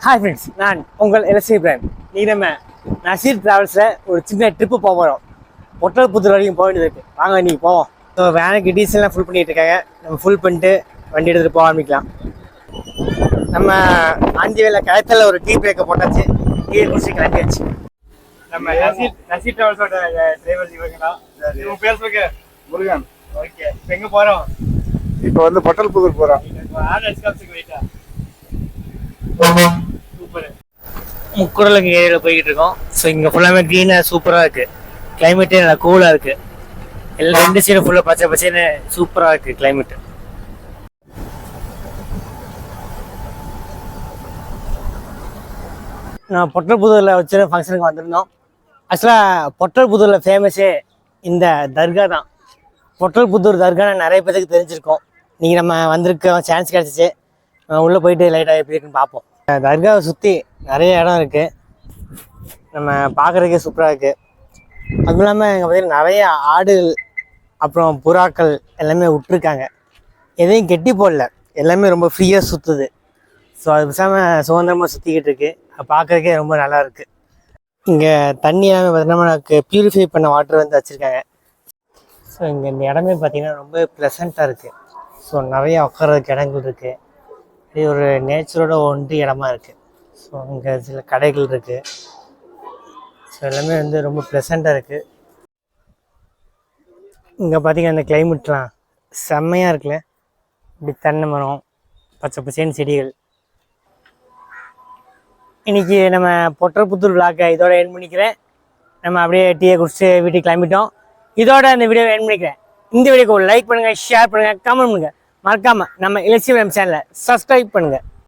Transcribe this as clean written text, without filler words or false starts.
Hi friends, நான் உங்கள் LSC brand. நீ நம்ம நசீர் ட்ராவல்ஸில் ஒரு சின்ன ட்ரிப்பு போக போகிறோம். ஒட்டல்புத்தூர் வரைக்கும் போக வேண்டியது இருக்குது. வாங்க இன்றைக்கி போவோம். ஸோ வேனுக்கு டீசல்லாம் ஃபுல் பண்ணிகிட்டு இருக்காங்க. நம்ம ஃபுல் பண்ணிட்டு வண்டி எடுத்துகிட்டு போக ஆரம்பிக்கலாம். நம்ம ஆண்டி வேலை கயத்தில் ஒரு டீ பிரேக்கை போட்டாச்சு. டீ குடிச்சு கிளம்பியாச்சு. நம்ம நசீர் ட்ராவல்ஸோட டிரைவர் இவங்கதான். பேர் சொல்லுங்க. முருகன். ஓகே, இப்போ எங்கே போகிறோம்? இப்போ வந்து பொட்டல்புதூர் போகிறோம். சூப்பர். முக்குடலுக்கு ஏரியாவில் போய்கிட்டு இருக்கோம். ஸோ இங்கே ஃபுல்லாமே க்ளீனாக சூப்பராக இருக்குது. கிளைமேட்டே நல்லா கூலாக இருக்குது. எல்லாம் ரெண்டு சைடும் ஃபுல்லாக பச்சை பச்சைன்னு சூப்பராக இருக்குது கிளைமேட்டு. நான் பொட்டல்புதூரில் வச்சு ஃபங்க்ஷனுக்கு வந்திருந்தோம். ஆக்சுவலாக பொட்டல்புதூரில் ஃபேமஸே இந்த தர்கா தான். பொட்டல்புதூர் தர்கா நிறைய பேருக்கு தெரிஞ்சிருக்கோம். நீங்கள் நம்ம வந்திருக்கோம், சான்ஸ் கிடச்சிச்சு. உள்ளே போயிட்டு லைட்டாக எப்படி இருக்குன்னு பார்ப்போம். தர்காவை சுற்றி நிறைய இடம் இருக்குது. நம்ம பார்க்குறதுக்கே சூப்பராக இருக்குது. அதுவும் இல்லாமல் இங்கே பார்த்தீங்கன்னா நிறைய ஆடுகள் அப்புறம் புறாக்கள் எல்லாமே விட்டுருக்காங்க. எதையும் கெட்டி போடல, எல்லாமே ரொம்ப ஃப்ரீயாக சுற்றுது. ஸோ அது பேசாமல் சுதந்திரமாக சுற்றிக்கிட்டு இருக்குது. அது பார்க்குறதுக்கே ரொம்ப நல்லா இருக்குது. இங்கே தண்ணி எல்லாமே பார்த்தீங்கன்னா நமக்கு ப்யூரிஃபை பண்ண வாட்டர் வந்து வச்சுருக்காங்க. ஸோ இங்கே இந்த இடமே பார்த்திங்கன்னா ரொம்ப ப்ளசண்ட்டாக இருக்குது. ஸோ நிறைய உட்கார்றதுக்கு இடங்கள் இருக்குது. இது ஒரு நேச்சரோட ஒன்றி இடமா இருக்குது. ஸோ இங்கே சில கடைகள் இருக்குது. ஸோ எல்லாமே வந்து ரொம்ப ப்ளசண்ட்டாக இருக்குது. இங்கே பார்த்திங்கன்னா அந்த கிளைமேட்லாம் செம்மையாக இருக்குல்ல. இப்படி தென்னை மரம், பச்சை பச்சைன்னு செடிகள். இன்றைக்கி நம்ம பொட்டல்புத்தூர் விளாக்கை இதோட எண்ட் பண்ணிக்கிறேன். நம்ம அப்படியே டீயை குடிச்சு வீட்டுக்கு கிளம்பிட்டோம். இதோட அந்த வீடியோவை எண்ட் பண்ணிக்கிறேன். இந்த வீடியோக்கு ஒரு லைக் பண்ணுங்கள், ஷேர் பண்ணுங்கள், கமெண்ட் பண்ணுங்கள். மறக்காமல் நம்ம எல்எஸ்சி சேனலை சப்ஸ்கிரைப் பண்ணுங்கள்.